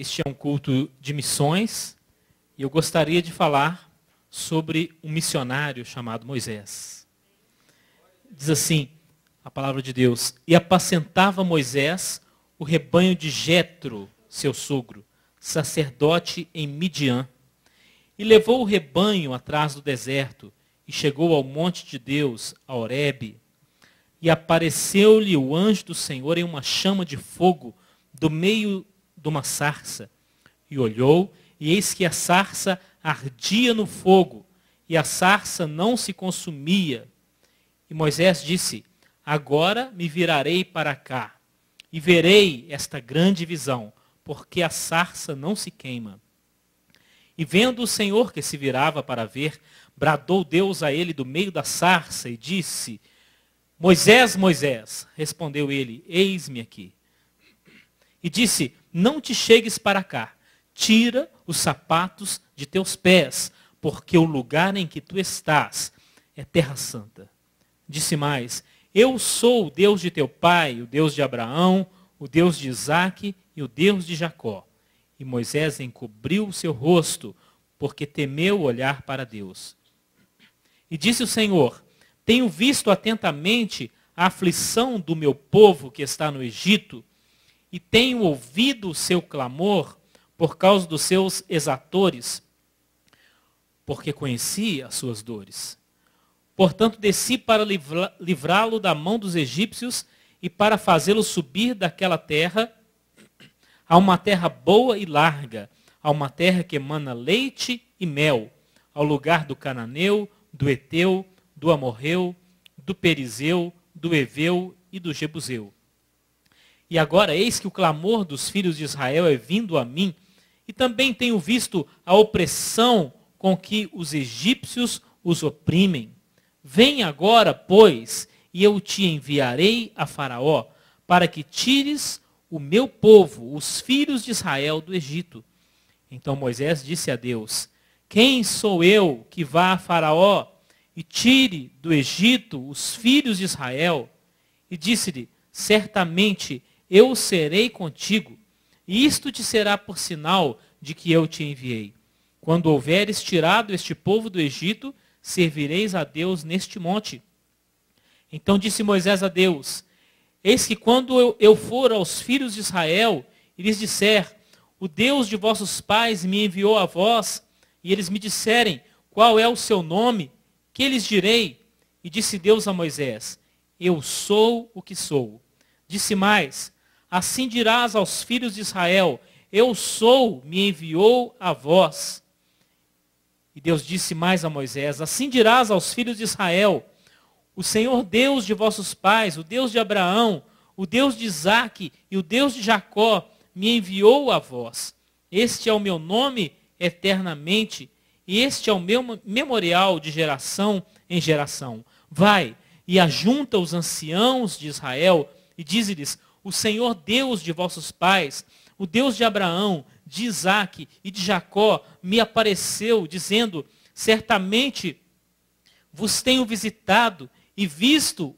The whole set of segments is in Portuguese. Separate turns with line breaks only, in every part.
Este é um culto de missões e eu gostaria de falar sobre um missionário chamado Moisés. Diz assim a palavra de Deus: e apacentava Moisés o rebanho de Jetro, seu sogro, sacerdote em Midian. E levou o rebanho atrás do deserto e chegou ao monte de Deus, a Horebe. E apareceu-lhe o anjo do Senhor em uma chama de fogo do meio de uma sarça. E olhou, e eis que a sarça ardia no fogo, e a sarça não se consumia. E Moisés disse: agora me virarei para cá, e verei esta grande visão, porque a sarça não se queima. E vendo o Senhor que se virava para ver, bradou Deus a ele do meio da sarça e disse: Moisés, Moisés, respondeu ele, eis-me aqui. E disse: não te chegues para cá, tira os sapatos de teus pés, porque o lugar em que tu estás é terra santa. Disse mais: eu sou o Deus de teu pai, o Deus de Abraão, o Deus de Isaque e o Deus de Jacó. E Moisés encobriu o seu rosto, porque temeu olhar para Deus. E disse o Senhor: tenho visto atentamente a aflição do meu povo que está no Egito, e tenho ouvido o seu clamor por causa dos seus exatores, porque conheci as suas dores. Portanto, desci para livrá-lo da mão dos egípcios e para fazê-lo subir daquela terra a uma terra boa e larga, a uma terra que emana leite e mel, ao lugar do cananeu, do Eteu, do Amorreu, do Perizeu, do Eveu e do Jebuseu. E agora eis que o clamor dos filhos de Israel é vindo a mim, e também tenho visto a opressão com que os egípcios os oprimem. Vem agora, pois, e eu te enviarei a Faraó, para que tires o meu povo, os filhos de Israel, do Egito. Então Moisés disse a Deus: quem sou eu que vá a Faraó e tire do Egito os filhos de Israel? E disse-lhe: certamente eu serei contigo, e isto te será por sinal de que eu te enviei. Quando houveres tirado este povo do Egito, servireis a Deus neste monte. Então disse Moisés a Deus: eis que quando eu for aos filhos de Israel e lhes disser: o Deus de vossos pais me enviou a vós, e eles me disserem: qual é o seu nome? Que lhes direi? E disse Deus a Moisés: eu sou o que sou. Disse mais: assim dirás aos filhos de Israel: eu sou, me enviou a vós. E Deus disse mais a Moisés: assim dirás aos filhos de Israel: o Senhor Deus de vossos pais, o Deus de Abraão, o Deus de Isaque e o Deus de Jacó, me enviou a vós. Este é o meu nome eternamente, e este é o meu memorial de geração em geração. Vai e ajunta os anciãos de Israel e dize-lhes: o Senhor Deus de vossos pais, o Deus de Abraão, de Isaque e de Jacó, me apareceu, dizendo: certamente vos tenho visitado e visto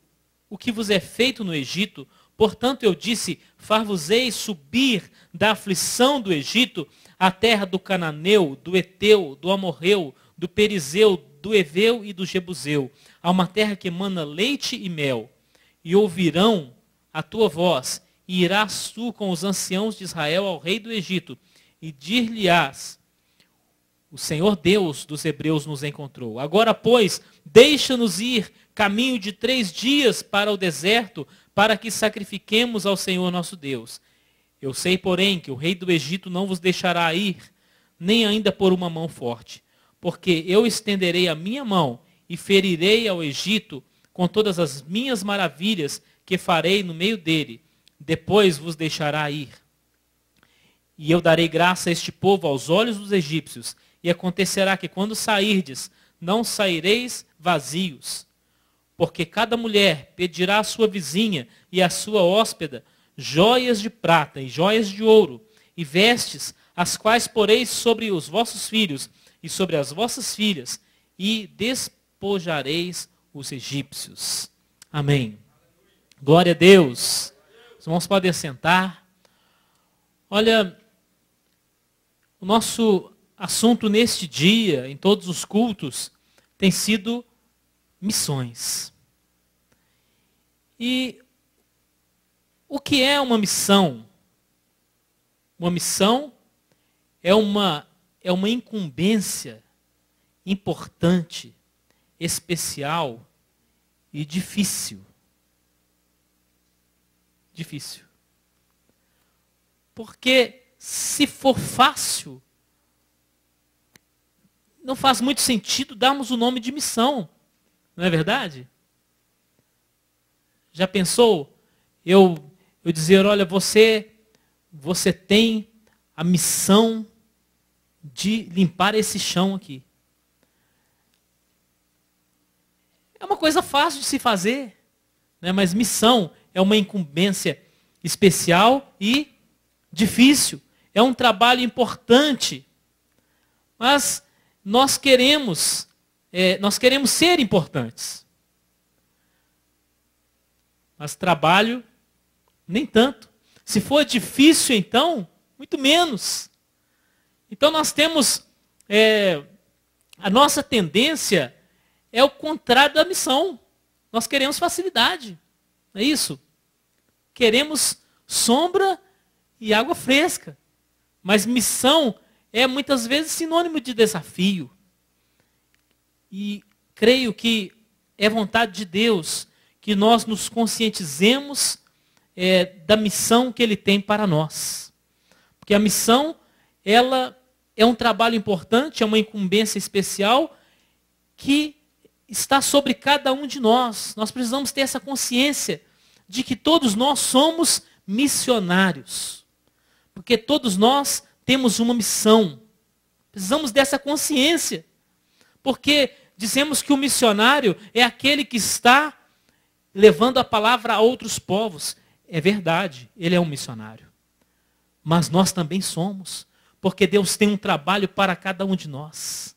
o que vos é feito no Egito. Portanto eu disse: far-vos-ei subir da aflição do Egito à terra do cananeu, do Eteu, do Amorreu, do Perizeu, do Eveu e do Jebuseu, a uma terra que emana leite e mel. E ouvirão a tua voz, e irás tu com os anciãos de Israel ao rei do Egito, e dir-lhe-ás: o Senhor Deus dos hebreus nos encontrou. Agora, pois, deixa-nos ir caminho de 3 dias para o deserto, para que sacrifiquemos ao Senhor nosso Deus. Eu sei, porém, que o rei do Egito não vos deixará ir, nem ainda por uma mão forte, porque eu estenderei a minha mão e ferirei ao Egito com todas as minhas maravilhas que farei no meio dele. Depois vos deixará ir. E eu darei graça a este povo aos olhos dos egípcios, e acontecerá que quando sairdes, não saireis vazios. Porque cada mulher pedirá à sua vizinha e à sua hóspeda joias de prata e joias de ouro, e vestes, as quais poreis sobre os vossos filhos e sobre as vossas filhas, e despojareis os egípcios. Amém. Glória a Deus. Os irmãos podem assentar. Olha, O nosso assunto neste dia, em todos os cultos, tem sido missões. E o que é uma missão? Uma missão é uma incumbência importante, especial e difícil. Difícil. Porque se for fácil, não faz muito sentido darmos o nome de missão. Não é verdade? Já pensou eu dizer, olha, você tem a missão de limpar esse chão aqui. É uma coisa fácil de se fazer, né? Mas missão é uma incumbência especial e difícil. É um trabalho importante. Mas nós queremos ser importantes. Mas trabalho, nem tanto. Se for difícil, então, muito menos. Então nós temos, a nossa tendência é o contrário da missão. Nós queremos facilidade, não é isso? Queremos sombra e água fresca. Mas missão é muitas vezes sinônimo de desafio. E creio que é vontade de Deus que nós nos conscientizemos da missão que Ele tem para nós. Porque a missão, ela é um trabalho importante, é uma incumbência especial que está sobre cada um de nós. Nós precisamos ter essa consciência de que todos nós somos missionários. Porque todos nós temos uma missão. Precisamos dessa consciência. Porque dizemos que o missionário é aquele que está levando a palavra a outros povos. É verdade, ele é um missionário. Mas nós também somos. Porque Deus tem um trabalho para cada um de nós.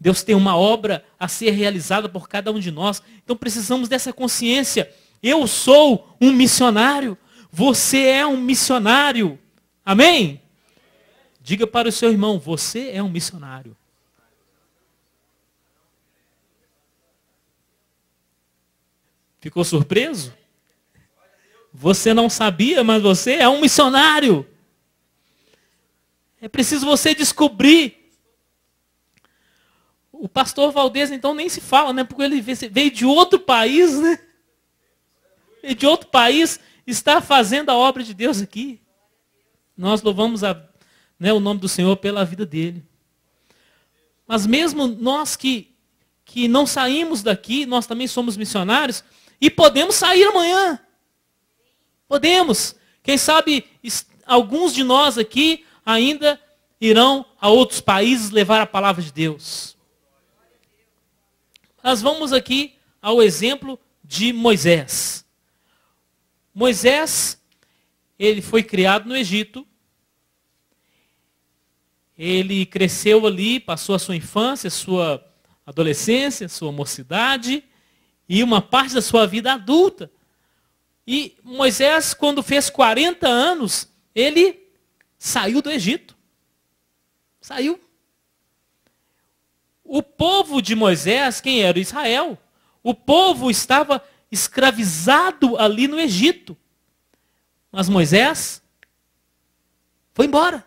Deus tem uma obra a ser realizada por cada um de nós. Então precisamos dessa consciência. Eu sou um missionário. Você é um missionário. Amém? Diga para o seu irmão, você é um missionário. Ficou surpreso? Você não sabia, mas você é um missionário. É preciso você descobrir. O pastor Valdez, então, nem se fala, né? Porque ele veio de outro país, né? Veio de outro país, está fazendo a obra de Deus aqui. Nós louvamos o nome do Senhor pela vida dele. Mas mesmo nós que não saímos daqui, nós também somos missionários, e podemos sair amanhã. Podemos. Quem sabe alguns de nós aqui ainda irão a outros países levar a palavra de Deus. Nós vamos aqui ao exemplo de Moisés. Moisés, ele foi criado no Egito. Ele cresceu ali, passou a sua infância, sua adolescência, sua mocidade e uma parte da sua vida adulta. E Moisés, quando fez 40 anos, ele saiu do Egito. Saiu. O povo de Moisés, quem era? Israel. O povo estava escravizado ali no Egito. Mas Moisés foi embora.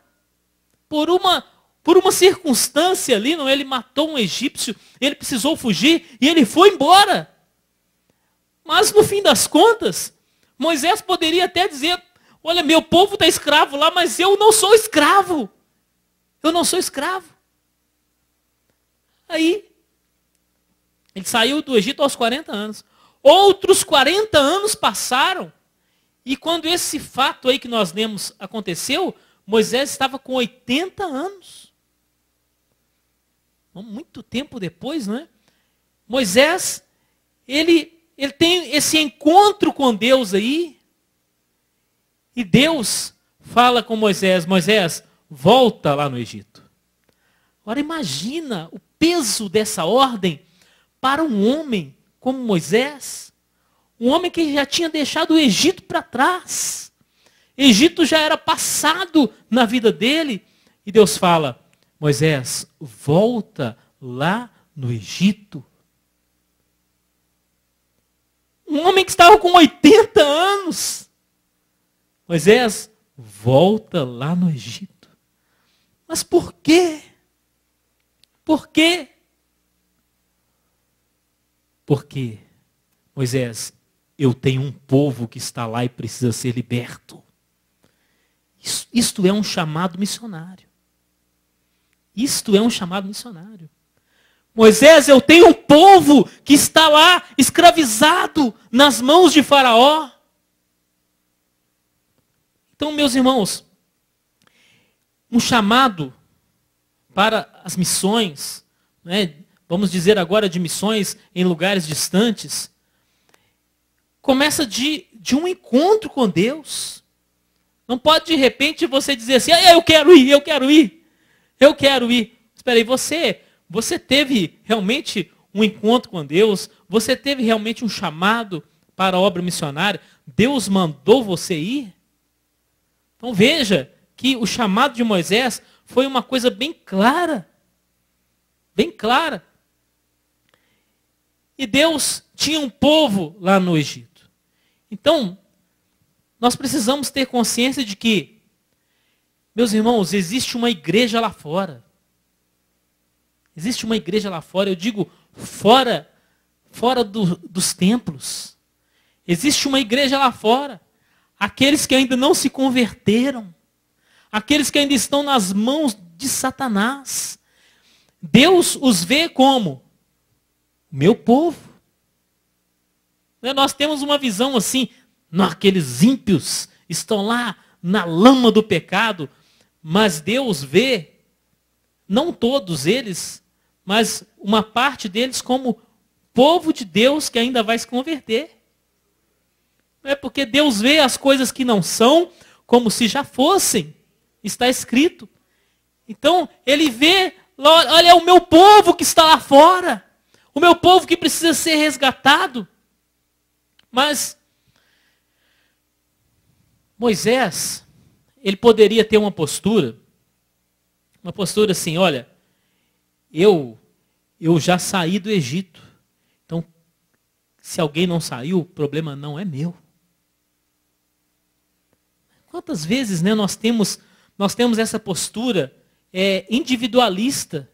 Por uma circunstância ali, não, ele matou um egípcio, ele precisou fugir e ele foi embora. Mas no fim das contas, Moisés poderia até dizer, olha, meu povo está escravo lá, mas eu não sou escravo. Eu não sou escravo. Aí, ele saiu do Egito aos 40 anos. Outros 40 anos passaram. E quando esse fato aí que nós lemos aconteceu, Moisés estava com 80 anos. Muito tempo depois, não é? Moisés, ele tem esse encontro com Deus aí. E Deus fala com Moisés, Moisés, volta lá no Egito. Agora imagina o peso dessa ordem para um homem como Moisés. Um homem que já tinha deixado o Egito para trás. Egito já era passado na vida dele. E Deus fala, Moisés, volta lá no Egito. Um homem que estava com 80 anos. Moisés, volta lá no Egito. Mas por quê? Por quê? Porque, Moisés, eu tenho um povo que está lá e precisa ser liberto. Isto é um chamado missionário. Isto é um chamado missionário. Moisés, eu tenho um povo que está lá escravizado nas mãos de Faraó. Então, meus irmãos, um chamado para as missões, né, vamos dizer agora de missões em lugares distantes, começa de um encontro com Deus. Não pode de repente você dizer assim, eu quero ir, eu quero ir, eu quero ir. Espera aí, você teve realmente um encontro com Deus? Você teve realmente um chamado para a obra missionária? Deus mandou você ir? Então veja que o chamado de Moisés foi uma coisa bem clara. Bem clara. E Deus tinha um povo lá no Egito. Então, nós precisamos ter consciência de que, meus irmãos, existe uma igreja lá fora. Existe uma igreja lá fora, eu digo fora dos templos. Existe uma igreja lá fora. Aqueles que ainda não se converteram. Aqueles que ainda estão nas mãos de Satanás. Deus os vê como meu povo. Nós temos uma visão assim, aqueles ímpios estão lá na lama do pecado, mas Deus vê, não todos eles, mas uma parte deles como povo de Deus que ainda vai se converter. Não é porque Deus vê as coisas que não são como se já fossem. Está escrito. Então, ele vê, olha, é o meu povo que está lá fora. O meu povo que precisa ser resgatado. Mas Moisés, ele poderia ter uma postura assim, olha, eu já saí do Egito. Então, se alguém não saiu, o problema não é meu. Quantas vezes, né, nós temos essa postura individualista?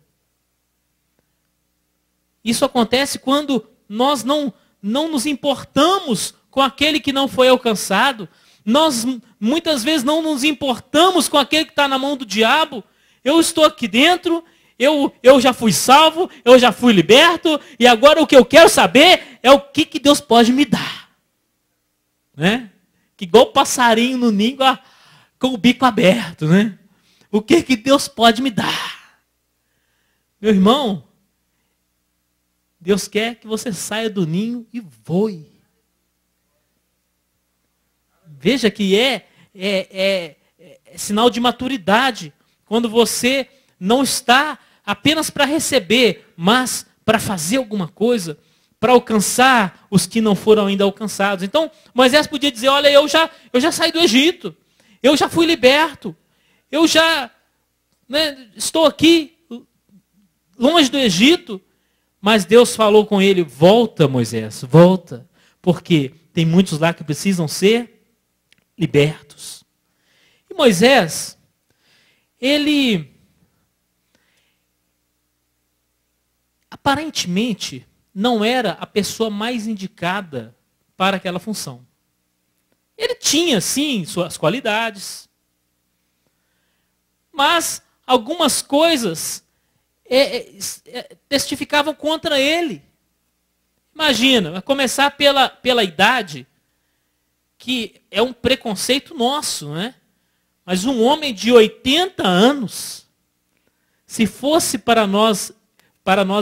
Isso acontece quando nós não nos importamos com aquele que não foi alcançado. Nós muitas vezes não nos importamos com aquele que está na mão do diabo. Eu estou aqui dentro, eu já fui salvo, eu já fui liberto, e agora o que eu quero saber é o que Deus pode me dar. Né? Que igual passarinho no ninho com o bico aberto. Né? O que Deus pode me dar? Meu irmão, Deus quer que você saia do ninho e voe. Veja que é sinal de maturidade. Quando você não está apenas para receber, mas para fazer alguma coisa, para alcançar os que não foram ainda alcançados. Então, Moisés podia dizer, olha, eu já saí do Egito, eu já fui liberto, eu já estou aqui longe do Egito, mas Deus falou com ele, volta Moisés, volta, porque tem muitos lá que precisam ser libertos. E Moisés, ele aparentemente não era a pessoa mais indicada para aquela função. Ele tinha, sim, suas qualidades, mas algumas coisas testificavam contra ele. Imagina, vai começar pela idade, que é um preconceito nosso, né? Mas um homem de 80 anos, se fosse para nós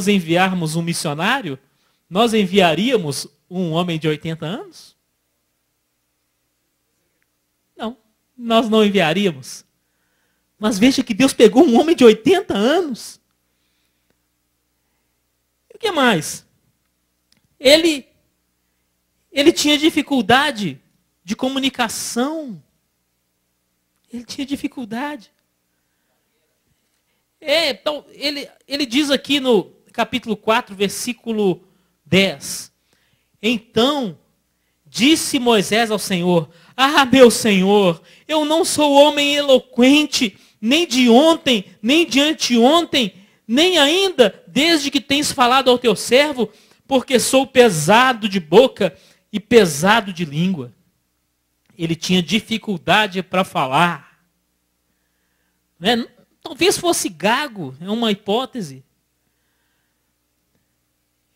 enviarmos um missionário, nós enviaríamos um homem de 80 anos? Não, nós não enviaríamos. Mas veja que Deus pegou um homem de 80 anos. E o que mais? Ele tinha dificuldade de comunicação. Ele tinha dificuldade. Então, ele diz aqui no capítulo 4, versículo 10. Então, disse Moisés ao Senhor: Ah, meu Senhor, eu não sou homem eloquente, nem de ontem, nem de anteontem, nem ainda desde que tens falado ao teu servo, porque sou pesado de boca e pesado de língua. Ele tinha dificuldade para falar. Né? Talvez fosse gago, é uma hipótese.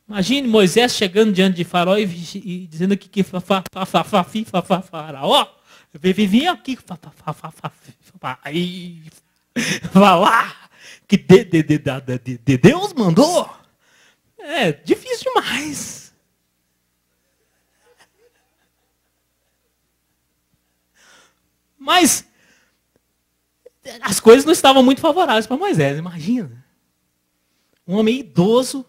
Imagine Moisés chegando diante de Faraó e dizendo que Faraó, vim aqui falar que Deus mandou. É difícil demais. Mas as coisas não estavam muito favoráveis para Moisés, imagina. Um homem idoso,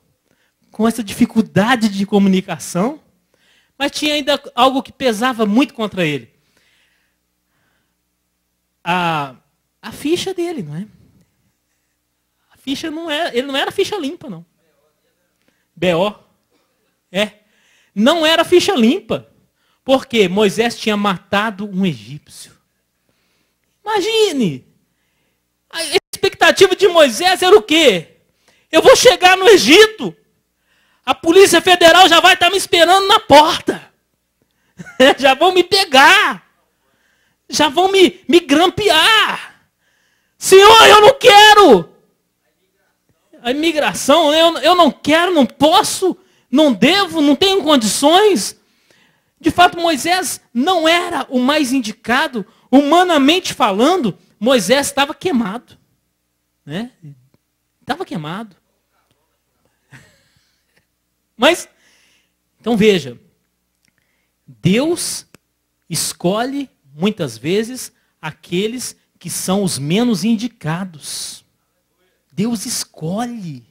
com essa dificuldade de comunicação, mas tinha ainda algo que pesava muito contra ele. A ficha dele, não é? A ficha não era, ele não era ficha limpa, não. B.O. Não era ficha limpa, porque Moisés tinha matado um egípcio. Imagine! A expectativa de Moisés era o quê? Eu vou chegar no Egito, a Polícia Federal já vai estar me esperando na porta. Já vão me pegar. Já vão me grampear. Senhor, eu não quero. A imigração, eu não quero, não posso, não devo, não tenho condições. De fato, Moisés não era o mais indicado. Humanamente falando, Moisés estava queimado. Né? Estava queimado. Mas, então veja, Deus escolhe muitas vezes aqueles que são os menos indicados. Deus escolhe.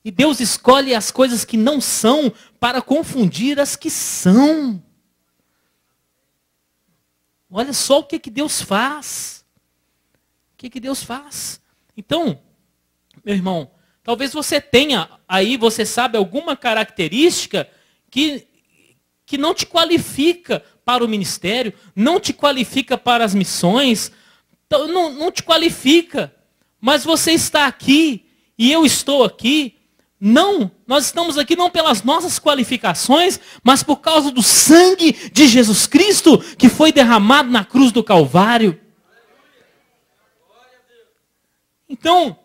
E Deus escolhe as coisas que não são para confundir as que são. Olha só o que Deus faz. O que Deus faz. Então, meu irmão, talvez você tenha aí, você sabe, alguma característica que não te qualifica para o ministério, não te qualifica para as missões, não te qualifica. Mas você está aqui e eu estou aqui. Não, nós estamos aqui não pelas nossas qualificações, mas por causa do sangue de Jesus Cristo que foi derramado na cruz do Calvário. Então,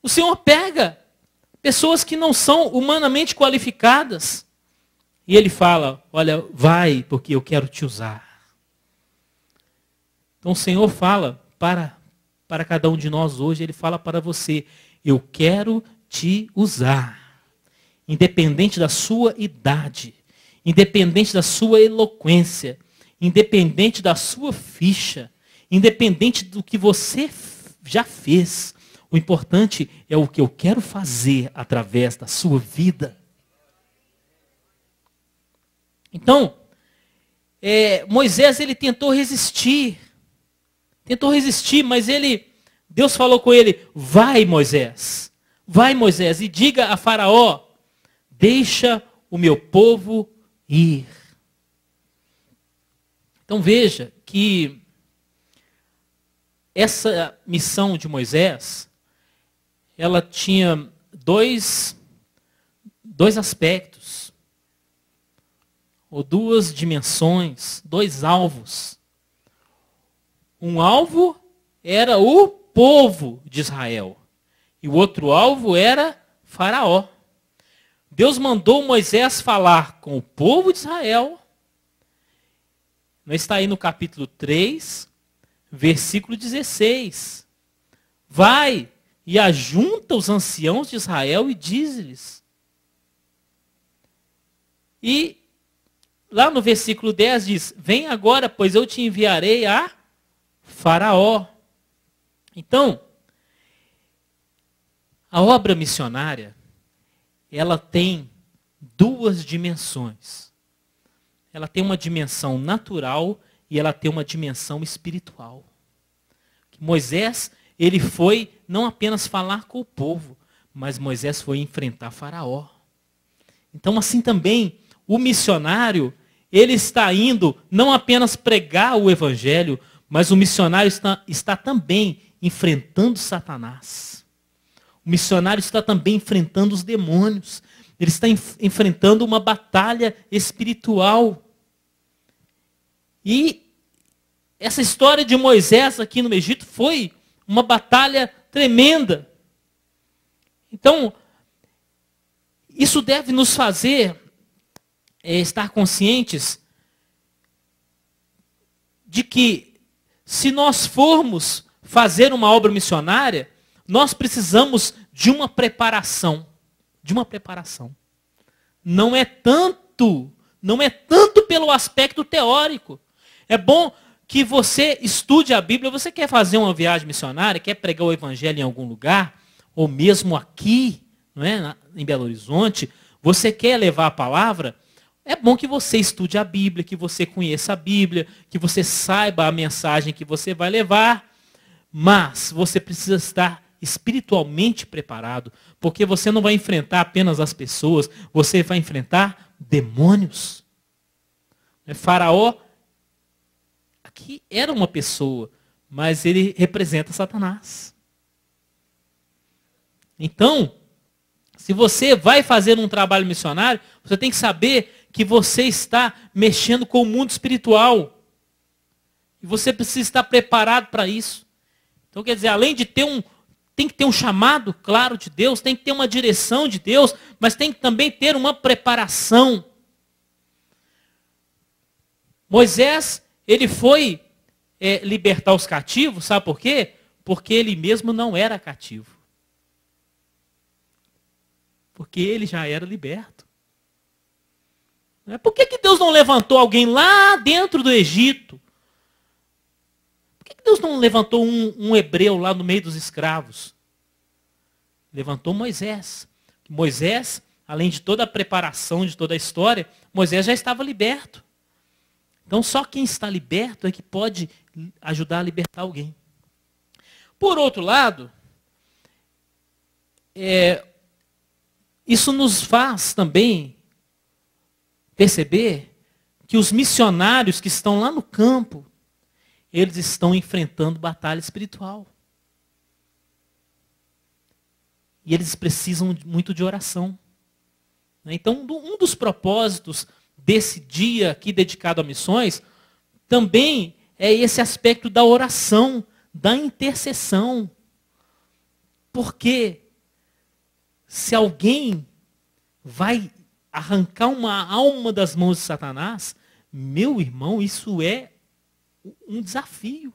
o Senhor pega pessoas que não são humanamente qualificadas e Ele fala, olha, vai porque eu quero te usar. Então o Senhor fala para cada um de nós hoje, Ele fala para você, eu quero te usar. Independente da sua idade, independente da sua eloquência, independente da sua ficha, independente do que você já fez, o importante é o que eu quero fazer através da sua vida. Então, Moisés ele tentou resistir, mas Deus falou com ele, vai Moisés, e diga a Faraó, deixa o meu povo ir. Então veja que essa missão de Moisés, ela tinha dois aspectos, ou duas dimensões, dois alvos. Um alvo era o povo de Israel, e o outro alvo era Faraó. Deus mandou Moisés falar com o povo de Israel, não está aí no capítulo 3, versículo 16. Vai e ajunta os anciãos de Israel e diz-lhes. E lá no versículo 10 diz, vem agora, pois eu te enviarei a Faraó. Então, a obra missionária, ela tem duas dimensões. Ela tem uma dimensão natural e ela tem uma dimensão espiritual. Moisés, ele foi não apenas falar com o povo, mas Moisés foi enfrentar Faraó. Então, assim também, o missionário, ele está indo não apenas pregar o evangelho, mas o missionário está também enfrentando Satanás. O missionário está também enfrentando os demônios. Ele está enfrentando uma batalha espiritual. E essa história de Moisés aqui no Egito foi uma batalha tremenda. Então, isso deve nos fazer estar conscientes de que, se nós formos fazer uma obra missionária, nós precisamos de uma preparação. De uma preparação. Não é tanto pelo aspecto teórico. É bom que você estude a Bíblia. Você quer fazer uma viagem missionária, quer pregar o evangelho em algum lugar, ou mesmo aqui, não é, em Belo Horizonte, você quer levar a palavra, é bom que você estude a Bíblia, que você conheça a Bíblia, que você saiba a mensagem que você vai levar, mas você precisa estar espiritualmente preparado, porque você não vai enfrentar apenas as pessoas, você vai enfrentar demônios. Faraó aqui era uma pessoa, mas ele representa Satanás. Então, se você vai fazer um trabalho missionário, você tem que saber que você está mexendo com o mundo espiritual. E você precisa estar preparado para isso. Então, quer dizer, além de tem que ter um chamado claro de Deus, tem que ter uma direção de Deus, mas tem que também ter uma preparação. Moisés, ele foi libertar os cativos, sabe por quê? Porque ele mesmo não era cativo. Porque ele já era liberto. Por que Deus não levantou alguém lá dentro do Egito? Por que Deus não levantou um hebreu lá no meio dos escravos? Levantou Moisés. Moisés, além de toda a preparação, de toda a história, Moisés já estava liberto. Então só quem está liberto é que pode ajudar a libertar alguém. Por outro lado, isso nos faz também perceber que os missionários que estão lá no campo, eles estão enfrentando batalha espiritual. E eles precisam muito de oração. Então, um dos propósitos desse dia aqui dedicado a missões, também é esse aspecto da oração, da intercessão. Porque se alguém vai arrancar uma alma das mãos de Satanás, meu irmão, isso é um desafio.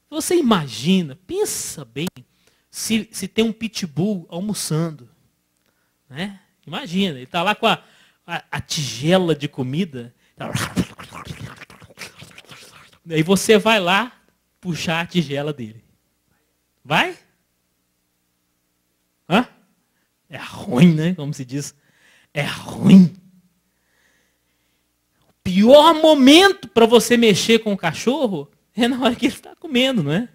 Você imagina, pensa bem, se tem um pitbull almoçando. Né? Imagina, ele está lá com a tigela de comida. Aí você vai lá puxar a tigela dele. Vai? Hã? É ruim, né? Como se diz. É ruim. O pior momento para você mexer com o cachorro é na hora que ele está comendo, não é?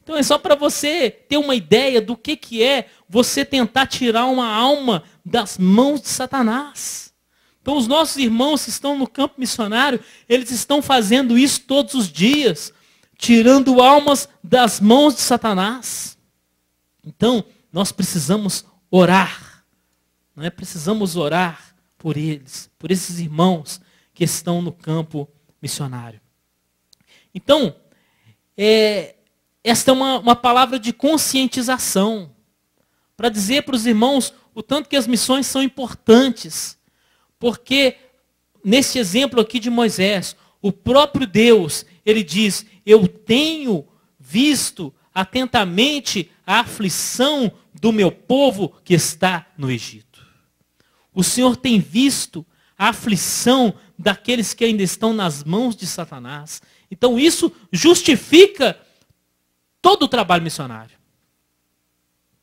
Então é só para você ter uma ideia do que é você tentar tirar uma alma das mãos de Satanás. Então os nossos irmãos que estão no campo missionário, eles estão fazendo isso todos os dias, tirando almas das mãos de Satanás. Então nós precisamos orar. Não é? Precisamos orar por eles, por esses irmãos que estão no campo missionário. Então, esta é uma palavra de conscientização, para dizer para os irmãos o tanto que as missões são importantes. Porque, nesse exemplo aqui de Moisés, o próprio Deus, ele diz, eu tenho visto atentamente a aflição do meu povo que está no Egito. O Senhor tem visto a aflição daqueles que ainda estão nas mãos de Satanás. Então isso justifica todo o trabalho missionário.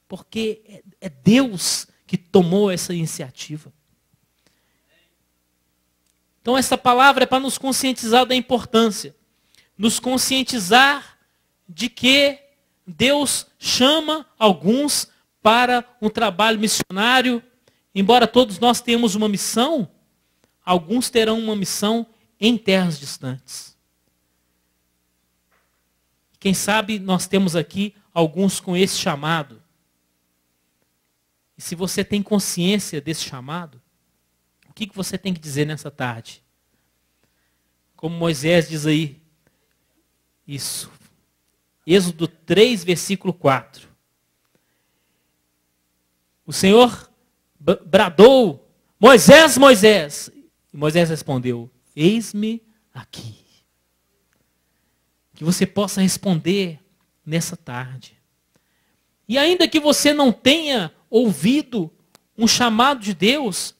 Porque é Deus que tomou essa iniciativa. Então essa palavra é para nos conscientizar da importância. Nos conscientizar de que Deus chama alguns para um trabalho missionário. Embora todos nós tenhamos uma missão, alguns terão uma missão em terras distantes. Quem sabe nós temos aqui alguns com esse chamado. E se você tem consciência desse chamado, o que você tem que dizer nessa tarde? Como Moisés diz aí, isso. Êxodo 3, versículo 4. O Senhor bradou, Moisés, Moisés. E Moisés respondeu, eis-me aqui. Que você possa responder nessa tarde. E ainda que você não tenha ouvido um chamado de Deus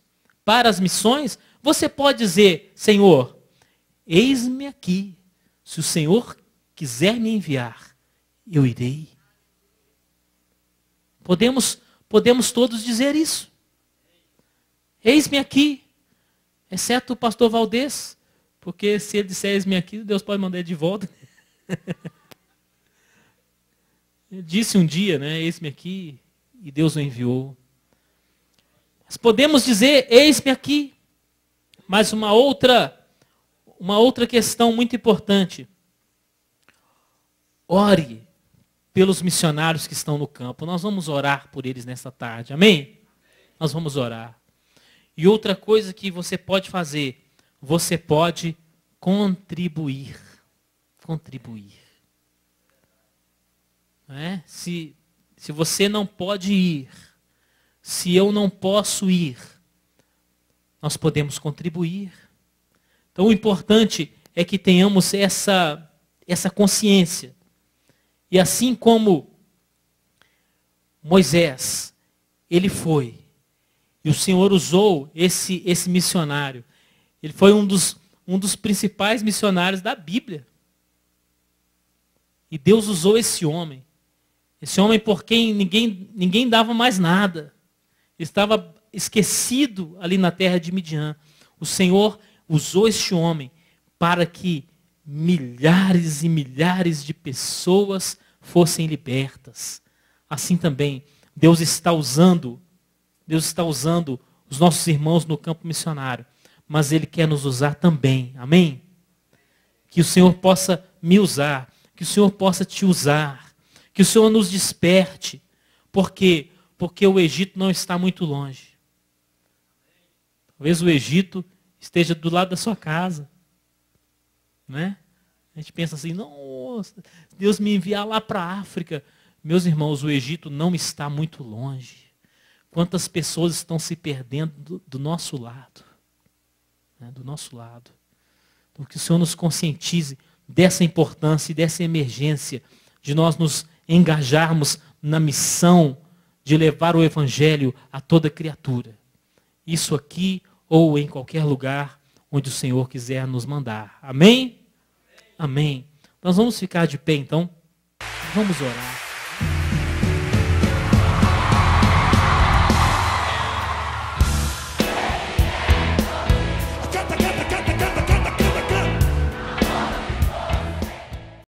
para as missões, você pode dizer, Senhor, eis-me aqui. Se o Senhor quiser me enviar, eu irei. Podemos todos dizer isso. Eis-me aqui, exceto o pastor Valdez, porque se ele disser eis-me aqui, Deus pode mandar ele de volta. Ele disse um dia, né, eis-me aqui, e Deus o enviou. Mas podemos dizer, eis-me aqui. Mas uma outra questão muito importante. Ore pelos missionários que estão no campo. Nós vamos orar por eles nessa tarde, amém? Nós vamos orar. E outra coisa que você pode fazer, você pode contribuir. Contribuir. Não é? Se você não pode ir, se eu não posso ir, nós podemos contribuir. Então o importante é que tenhamos essa consciência. E assim como Moisés, ele foi, e o Senhor usou esse missionário, ele foi um dos principais missionários da Bíblia. E Deus usou esse homem por quem ninguém dava mais nada. Ele estava esquecido ali na terra de Midian. O Senhor usou este homem para que milhares e milhares de pessoas fossem libertas. Assim também, Deus está usando os nossos irmãos no campo missionário, mas Ele quer nos usar também. Amém? Que o Senhor possa me usar, que o Senhor possa te usar, que o Senhor nos desperte. Por quê? Porque o Egito não está muito longe. Talvez o Egito esteja do lado da sua casa. Né? A gente pensa assim, nossa, Deus me enviar lá para a África. Meus irmãos, o Egito não está muito longe. Quantas pessoas estão se perdendo do nosso lado. Né? Do nosso lado. Então, que o Senhor nos conscientize dessa importância e dessa emergência de nós nos engajarmos na missão de levar o Evangelho a toda criatura. Isso aqui ou em qualquer lugar onde o Senhor quiser nos mandar. Amém? Amém. Nós vamos ficar de pé então. Vamos orar.